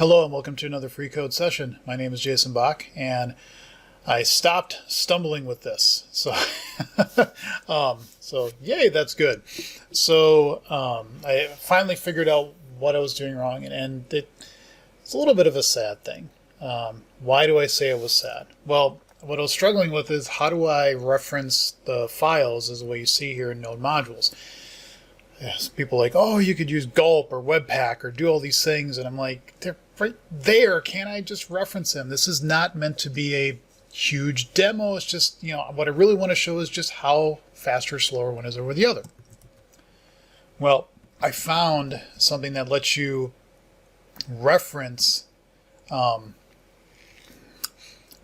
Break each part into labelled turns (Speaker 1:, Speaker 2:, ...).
Speaker 1: Hello and welcome to another free code session. My name is Jason Bach and I stopped stumbling with this. So, so yay, that's good. So I finally figured out what I was doing wrong, and it's a little bit of a sad thing. Why do I say it was sad? Well, what I was struggling with is how do I reference the files as the way you see here in Node modules. Yes, people are like, oh, you could use gulp or webpack or do all these things, and I'm like, they're right there. Can't I just reference them? This is not meant to be a huge demo. It's just, what I really want to show is just how faster or slower one is over the other. Well, I found something that lets you reference node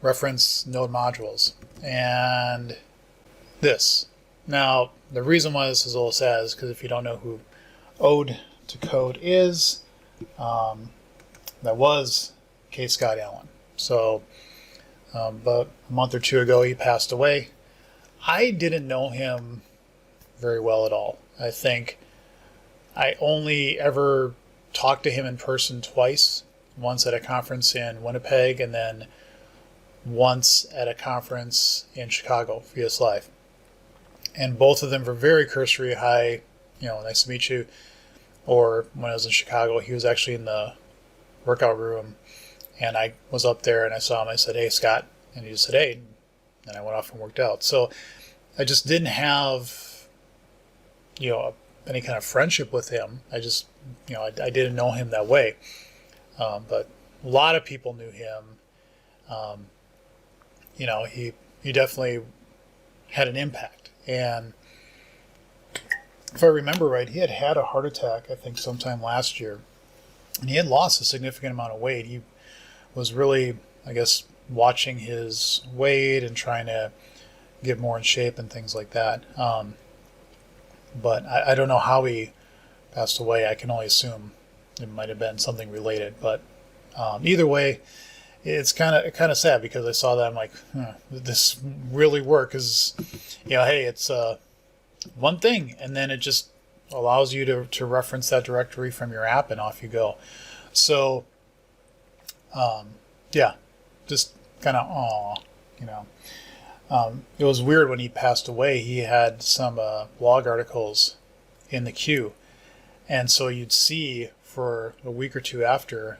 Speaker 1: modules, and this. Now, the reason why this is a little sad is because if you don't know who Ode to Code is, that was K. Scott Allen. So, about a month or two ago, he passed away. I didn't know him very well at all. I think I only ever talked to him in person twice, once at a conference in Winnipeg and then once at a conference in Chicago, VS Live. And both of them were very cursory, hi, nice to meet you. Or when I was in Chicago, he was actually in the workout room, and I was up there and I saw him. I said, "Hey, Scott," and he just said, "Hey," and I went off and worked out. So I just didn't have, any kind of friendship with him. I just, I didn't know him that way. But a lot of people knew him. He definitely had an impact. And if I remember right, he had a heart attack, I think, sometime last year. And he had lost a significant amount of weight. He was really, I guess, watching his weight and trying to get more in shape and things like that. But I don't know how he passed away. I can only assume it might have been something related. But either way, it's kind of sad because I saw that. I'm like, this really work is, hey, it's one thing, and then it just allows you to reference that directory from your app, and off you go. So, yeah, just kind of it was weird when he passed away. He had some blog articles in the queue, and so you'd see for a week or two after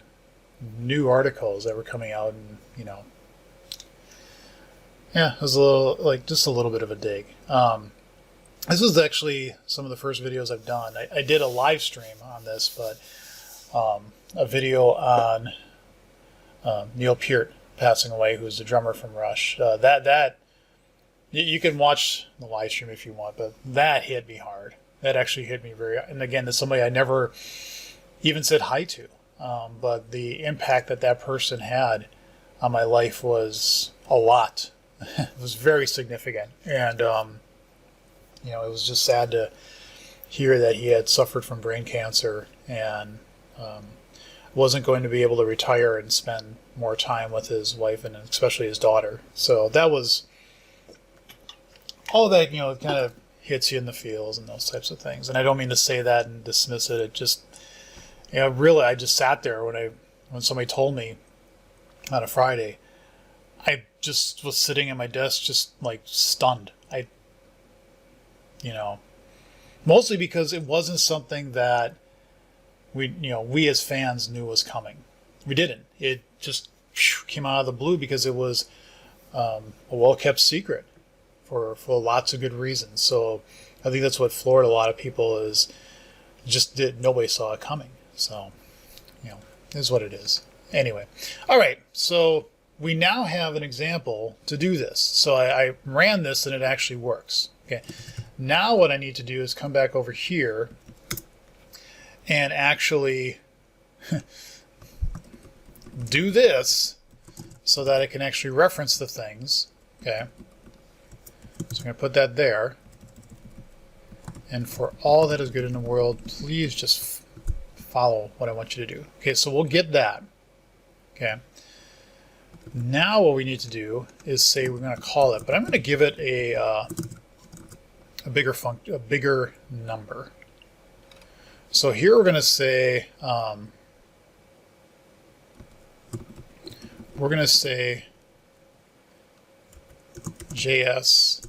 Speaker 1: new articles that were coming out, and it was just a little bit of a dig. This was actually some of the first videos I've done. I did a live stream on this, but a video on Neil Peart passing away, who's the drummer from Rush. That you can watch the live stream if you want, but that hit me hard. That actually hit me and again, there's somebody I never even said hi to. But the impact that person had on my life was a lot. It was very significant. And, it was just sad to hear that he had suffered from brain cancer and wasn't going to be able to retire and spend more time with his wife and especially his daughter. So that was all that, it kind of hits you in the feels and those types of things. And I don't mean to say that and dismiss it. It just... really, I just sat there when somebody told me on a Friday. I just was sitting at my desk, just like stunned. Mostly because it wasn't something that we as fans knew was coming. We didn't. It just came out of the blue because it was a well-kept secret for lots of good reasons. So I think that's what floored a lot of people is nobody saw it coming. So, it is what it is. Anyway, all right, so we now have an example to do this. So I ran this and it actually works. Okay, now what I need to do is come back over here and actually do this so that I can actually reference the things. Okay, so I'm going to put that there. And for all that is good in the world, please just follow what I want you to do. Okay, so we'll get that. Okay. Now what we need to do is say we're going to call it, but I'm going to give it a bigger number. So here we're going to say we're going to say JS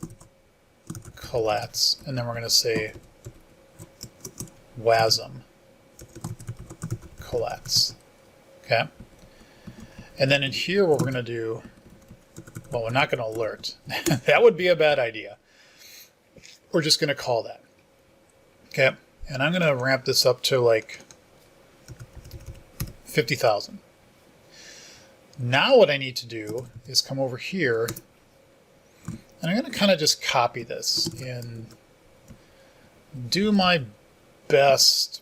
Speaker 1: collates, and then we're going to say WASM collates. Okay. And then in here, what we're going to do, well, we're not going to alert. That would be a bad idea. We're just going to call that. Okay. And I'm going to ramp this up to like 50,000. Now what I need to do is come over here, and I'm going to kind of just copy this and do my best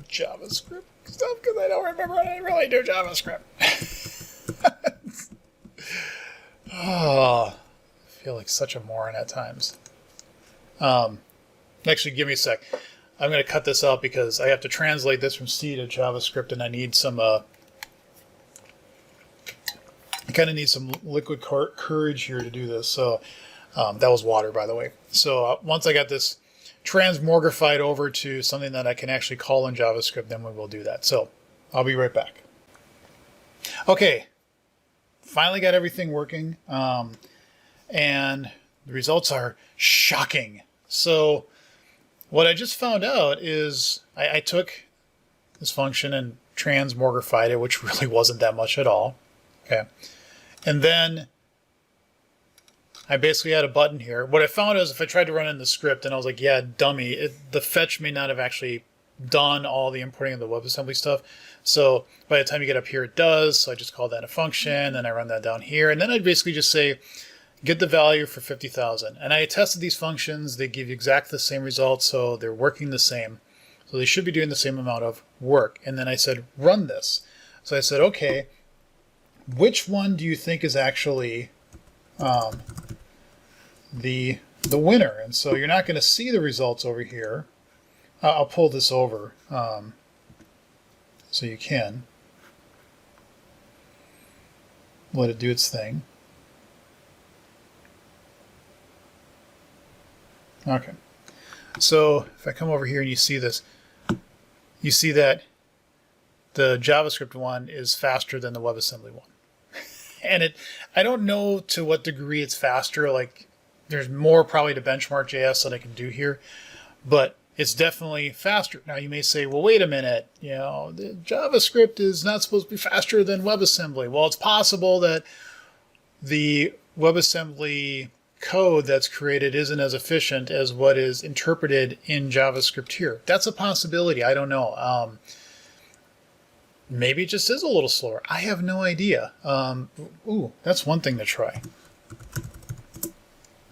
Speaker 1: JavaScript stuff because I don't remember how to really do JavaScript. Oh, I feel like such a moron at times. Actually, give me a sec. I'm going to cut this out because I have to translate this from C to JavaScript, and I need some. I kind of need some liquid courage here to do this. So that was water, by the way. So once I got this transmogrified over to something that I can actually call in JavaScript, then we will do that. So I'll be right back. Okay, finally got everything working, and the results are shocking. So what I just found out is I took this function and transmogrified it, which really wasn't that much at all. Okay, and then I basically had a button here. What I found is if I tried to run in the script and I was like, yeah, dummy, the fetch may not have actually done all the importing of the WebAssembly stuff. So by the time you get up here, it does. So I just call that a function, and I run that down here. And then I'd basically just say, get the value for 50,000. And I tested these functions. They give you exactly the same results, so they're working the same. So they should be doing the same amount of work. And then I said, run this. So I said, okay, which one do you think is actually the winner? And so you're not going to see the results over here. I'll pull this over so you can let it do its thing. Okay, so if I come over here and you see this, you see that the JavaScript one is faster than the WebAssembly one. And I don't know to what degree it's faster. Like, there's more probably to benchmark.js that I can do here, but it's definitely faster. Now you may say, well, wait a minute, the JavaScript is not supposed to be faster than WebAssembly. Well, it's possible that the WebAssembly code that's created isn't as efficient as what is interpreted in JavaScript here. That's a possibility. I don't know. Maybe it just is a little slower. I have no idea. Ooh, that's one thing to try.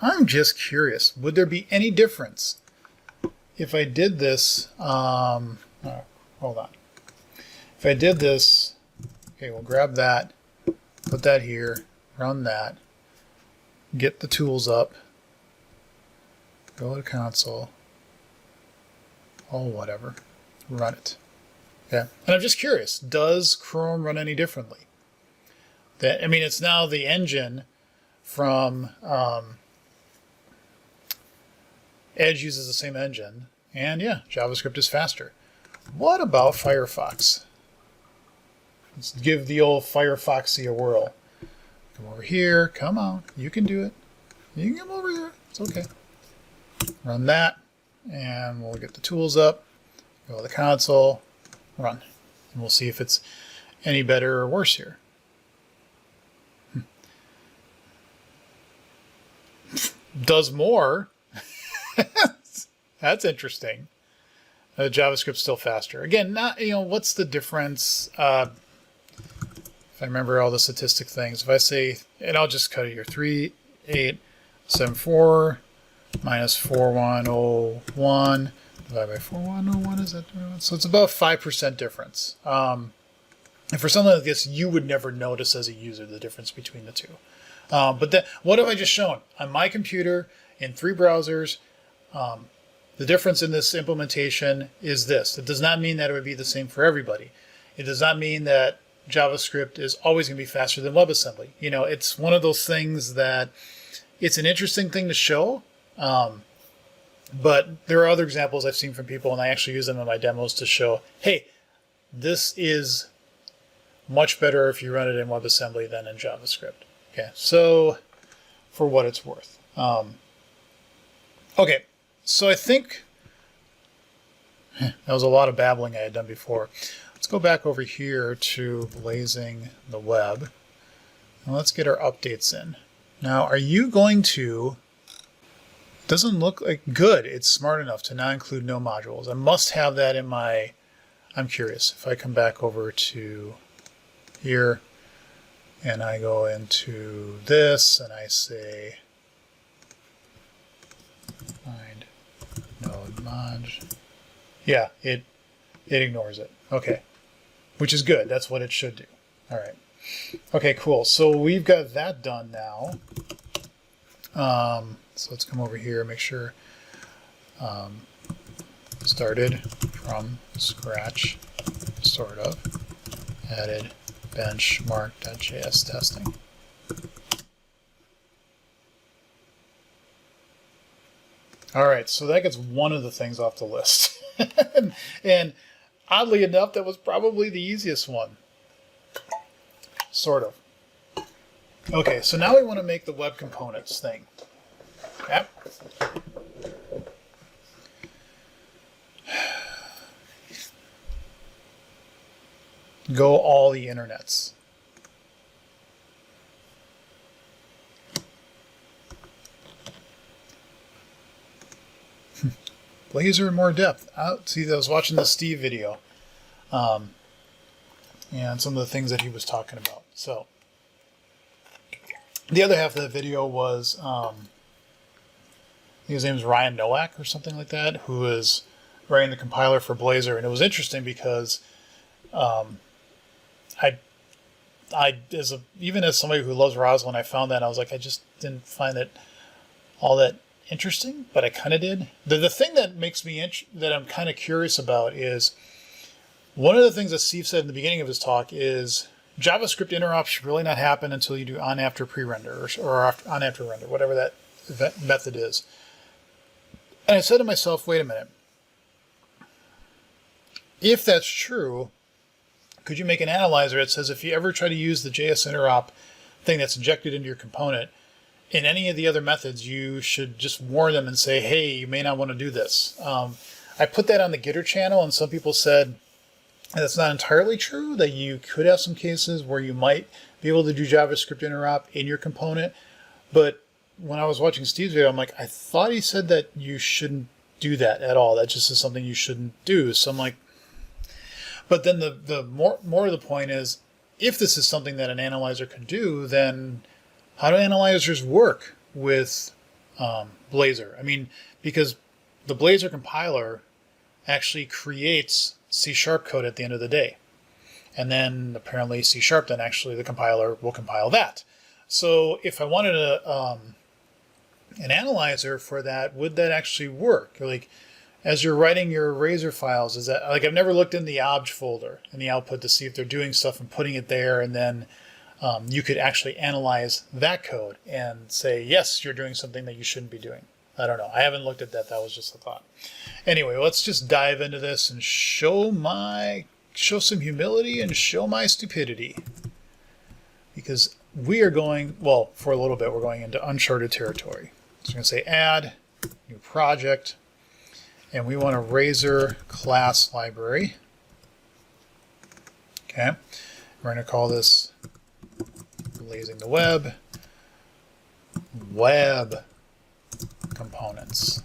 Speaker 1: I'm just curious. Would there be any difference if I did this? Hold on. If I did this, okay, we'll grab that, put that here, run that, get the tools up, go to console, whatever, run it. Okay. And I'm just curious, does Chrome run any differently? It's now the engine from Edge uses the same engine, and yeah, JavaScript is faster. What about Firefox? Let's give the old Firefoxy a whirl. Come over here. Come on. You can do it. You can come over here. It's okay. Run that, and we'll get the tools up. Go to the console. Run. And we'll see if it's any better or worse here. Does more. That's interesting. JavaScript's still faster. Again, not what's the difference? If I remember all the statistic things, if I say, and I'll just cut it here, 3874 minus 4101 divided by 4101, is that? So it's about 5% difference. And for something like this, you would never notice as a user the difference between the two. But what have I just shown? On my computer, in 3 browsers, the difference in this implementation is this. It does not mean that it would be the same for everybody. It does not mean that JavaScript is always going to be faster than WebAssembly. It's one of those things that it's an interesting thing to show, but there are other examples I've seen from people, and I actually use them in my demos to show, hey, this is much better if you run it in WebAssembly than in JavaScript. Okay, so for what it's worth. Okay, so I think that was a lot of babbling I had done before. Let's go back over here to Blazing the Web, and let's get our updates in. Now, are you going to... Doesn't look like good. It's smart enough to not include no modules. I must have that in my... I'm curious. If I come back over to here, and I go into this, and I say find node mod. Yeah, it ignores it. Okay, which is good. That's what it should do. All right. Okay, cool. So we've got that done now. So let's come over here and make sure started from scratch, sort of. Added benchmark.js testing. All right, so that gets one of the things off the list. And oddly enough, that was probably the easiest one. Sort of. Okay, so now we want to make the web components thing. Okay. Go all the internets. Blazor in more depth. See, I was watching the Steve video, and some of the things that he was talking about. So the other half of the video was, I think his name is Ryan Nowak or something like that, who was writing the compiler for Blazor, and it was interesting because even as somebody who loves Roslyn, I found that I was like, I just didn't find it all that interesting, but I kind of did. The thing that makes me that I'm kind of curious about is one of the things that Steve said in the beginning of his talk is JavaScript interop should really not happen until you do on after pre-render or on after render, whatever that method is. And I said to myself, wait a minute. If that's true, could you make an analyzer that says if you ever try to use the JS interop thing that's injected into your component in any of the other methods, you should just warn them and say, hey, you may not want to do this. I put that on the Gitter channel, and some people said that's not entirely true, that you could have some cases where you might be able to do JavaScript interop in your component. But when I was watching Steve's video, I'm like, I thought he said that you shouldn't do that at all. That just is something you shouldn't do. So I'm like, but then the more of the point is, if this is something that an analyzer could do, then how do analyzers work with Blazor? I mean, because the Blazor compiler actually creates C# code at the end of the day. And then apparently C# then actually the compiler will compile that. So if I wanted an analyzer for that, would that actually work? Like, as you're writing your Razor files, is that, like, I've never looked in the obj folder in the output to see if they're doing stuff and putting it there, and then you could actually analyze that code and say, yes, you're doing something that you shouldn't be doing. I don't know. I haven't looked at that. That was just a thought. Anyway, let's just dive into this and show some humility and show my stupidity. Because we are going, well, for a little bit, we're going into uncharted territory. So we're going to say add, new project, and we want a Razor class library. Okay. We're going to call this Blazing the Web, Web Components.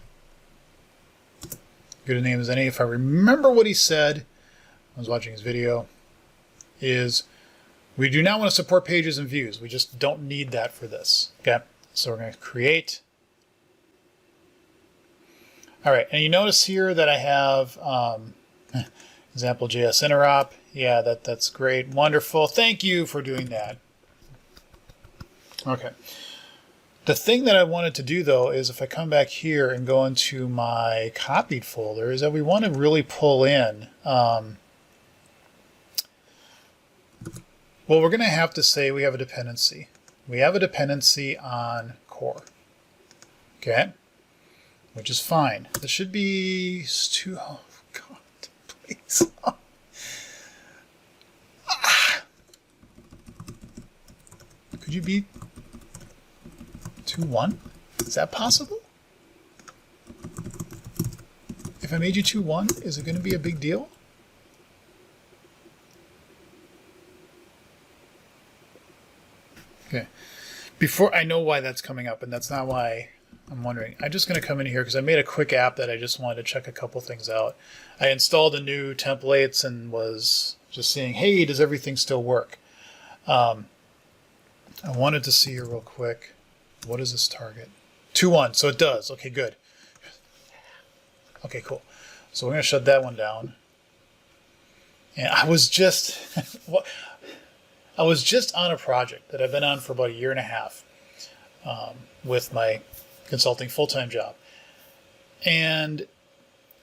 Speaker 1: Good a name as any. If I remember what he said, I was watching his video, is we do not want to support pages and views. We just don't need that for this. Okay. So we're going to create. All right. And you notice here that I have example JS interop. Yeah, that's great. Wonderful. Thank you for doing that. Okay. The thing that I wanted to do, though, is if I come back here and go into my copied folder, is that we want to really pull in. Well, we're going to have to say we have a dependency. We have a dependency on core. Okay? Which is fine. This should be... Oh, God, please. Could you be 2-1? Is that possible? If I made you 2-1, is it going to be a big deal? Okay. Before I know why that's coming up, and that's not why I'm wondering. I'm just going to come in here because I made a quick app that I just wanted to check a couple things out. I installed the new templates and was just seeing, hey, does everything still work? I wanted to see here real quick. What is this target? 2-1. So it does. Okay, good. Okay, cool. So we're going to shut that one down. And I was just I was just on a project that I've been on for about a year and a half with my consulting full-time job. And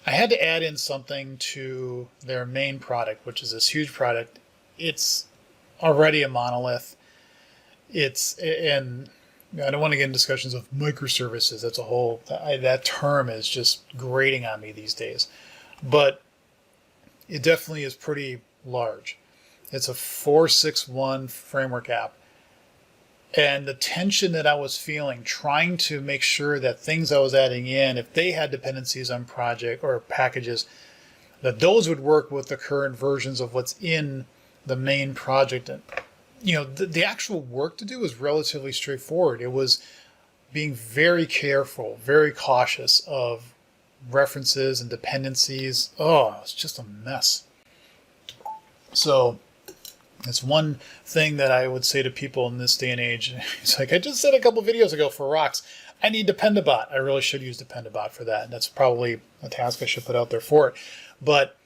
Speaker 1: I had to add in something to their main product, which is this huge product. It's already a monolith. And I don't want to get in discussions of microservices. That's a whole, that term is just grating on me these days. But it definitely is pretty large. It's a 4.6.1 framework app. And the tension that I was feeling, trying to make sure that things I was adding in, if they had dependencies on project or packages, that those would work with the current versions of what's in the main project. And, you know, the actual work to do was relatively straightforward. It was being very careful, very cautious of references and dependencies. Oh, it's just a mess. So it's one thing that I would say to people in this day and age. It's like, I just said a couple videos ago for rocks, I need Dependabot. I really should use Dependabot for that. And that's probably a task I should put out there for it. But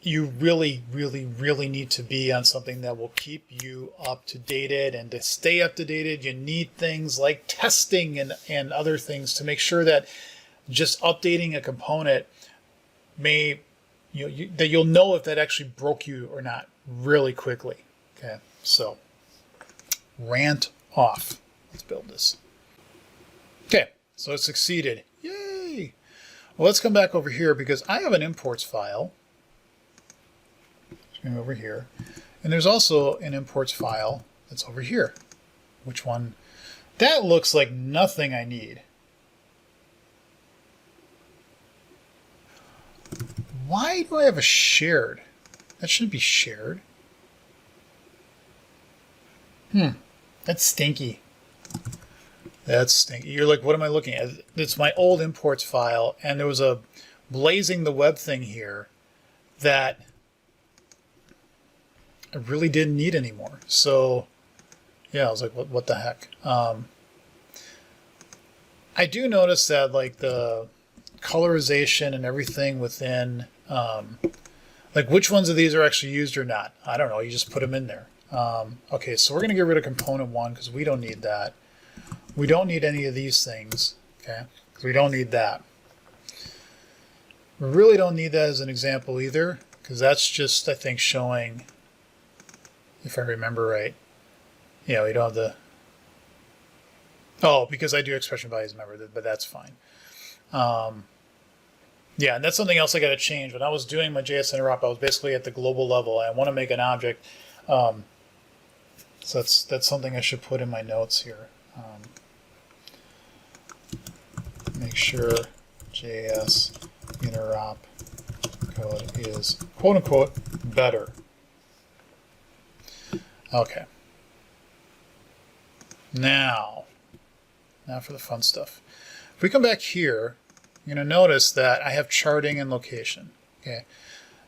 Speaker 1: you really, really, really need to be on something that will keep you up to date. And to stay up to date, you need things like testing and other things to make sure that just updating a component may, that you'll know if that actually broke you or not really quickly. Okay, so rant off. Let's build this. Okay, so it succeeded. Yay! Well, let's come back over here because I have an imports file. Over here, and there's also an imports file that's over here. Which one? That looks like nothing I need. Why do I have a shared? That shouldn't be shared. That's stinky. That's stinky. You're like, what am I looking at? It's my old imports file, and there was a blazing the web thing here that I really didn't need anymore. So yeah, I was like, what the heck? I do notice that like the colorization and everything within, like which ones of these are actually used or not. I don't know. You just put them in there. Okay, so we're going to get rid of component 1 because we don't need that. We don't need any of these things. Okay, because we don't need that. We really don't need that as an example either because that's just, I think, showing, if I remember right. Yeah, we don't have the... Oh, because I do expression values, remember, but that's fine. Yeah, and that's something else I got to change. When I was doing my JS interop, I was basically at the global level. I want to make an object. So that's something I should put in my notes here. Make sure JS interop code is quote-unquote better. Okay. Now for the fun stuff. If we come back here, you're going to notice that I have charting and location. Okay.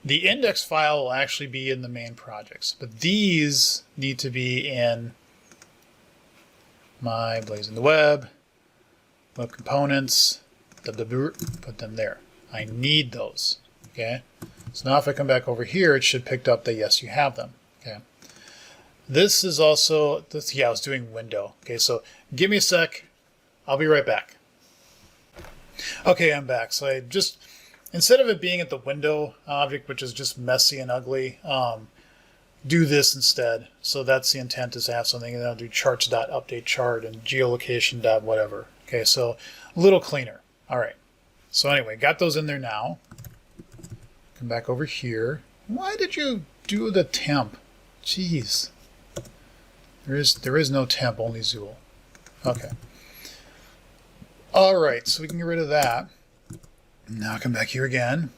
Speaker 1: The index file will actually be in the main projects, but these need to be in my Blazing the Web, Web Components, put them there. I need those. Okay. So now if I come back over here, it should pick up that yes, you have them. Okay. This is also, yeah, I was doing window. Okay, so give me a sec. I'll be right back. Okay, I'm back. So I just, instead of it being at the window object, which is just messy and ugly, do this instead. So that's the intent, is to have something, and then I'll do charts.update chart and geolocation.whatever. Okay, so a little cleaner. All right. So anyway, got those in there now. Come back over here. Why did you do the temp? Jeez. There is no temp, only Zool. Okay. All right, so we can get rid of that. Now come back here again.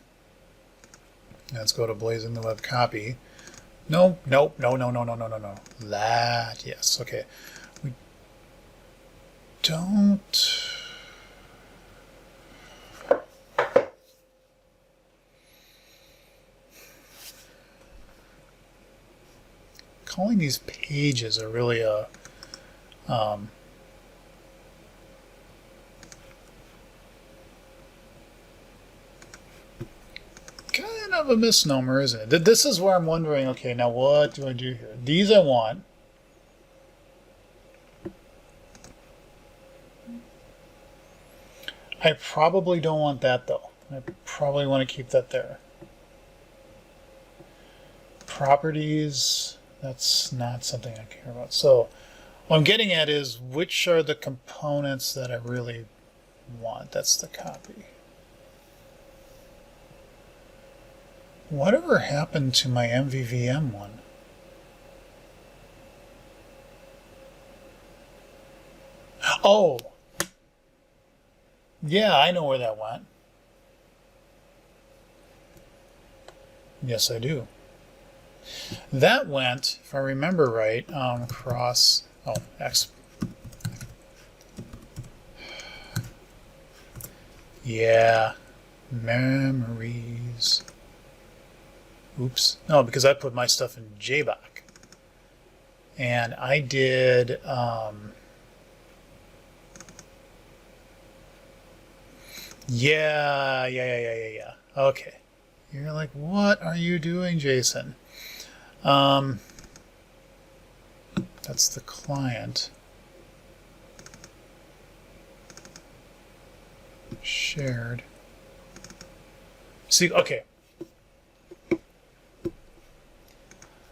Speaker 1: Let's go to blazing the web copy. No. That, yes, okay. We don't. Calling these pages are really a kind of a misnomer, isn't it? This is where I'm wondering, okay, now what do I do here? These I want. I probably don't want that though. I probably want to keep that there. Properties, that's not something I care about. So what I'm getting at is which are the components that I really want. That's the copy. Whatever happened to my MVVM one? Oh, yeah, I know where that went. Yes, I do. That went, if I remember right, across, X. Yeah, memories. Oops. No, because I put my stuff in JBock. And I did, yeah. Okay. You're like, what are you doing, Jason? That's the client. Shared. See, okay.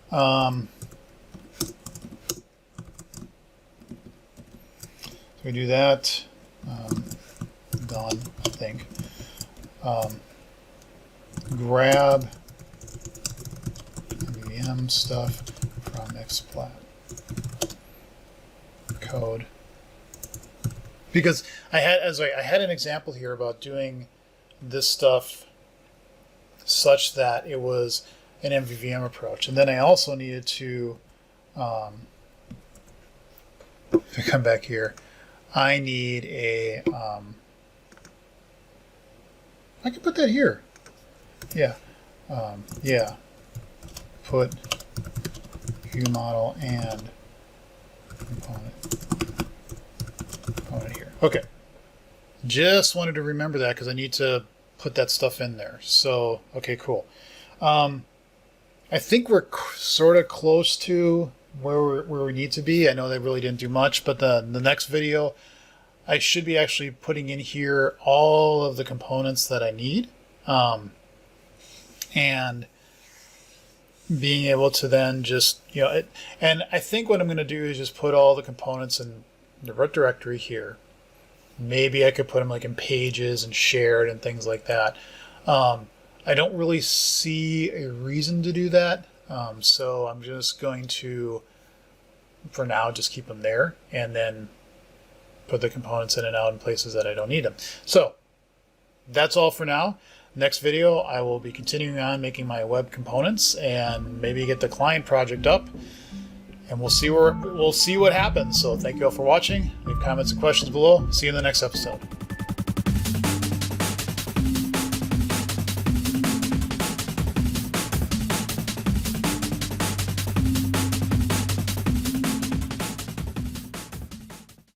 Speaker 1: So we do that. Done, I think. Grab VM stuff from Xplat code, because I had an example here about doing this stuff such that it was an MVVM approach, and then I also needed to if I come back here, I need a I can put that here. Yeah. Put view model and component here. Okay. Just wanted to remember that because I need to put that stuff in there. So, okay, cool. I think we're sort of close to where we need to be. I know they really didn't do much, but the next video, I should be actually putting in here all of the components that I need. And being able to then just, and I think what I'm going to do is just put all the components in the root directory here. Maybe I could put them like in pages and shared and things like that. I don't really see a reason to do that. So I'm just going to, for now, just keep them there and then put the components in and out in places that I don't need them. So that's all for now. Next video, I will be continuing on making my web components and maybe get the client project up, and we'll see what happens. So thank you all for watching. Leave comments and questions below. See you in the next episode.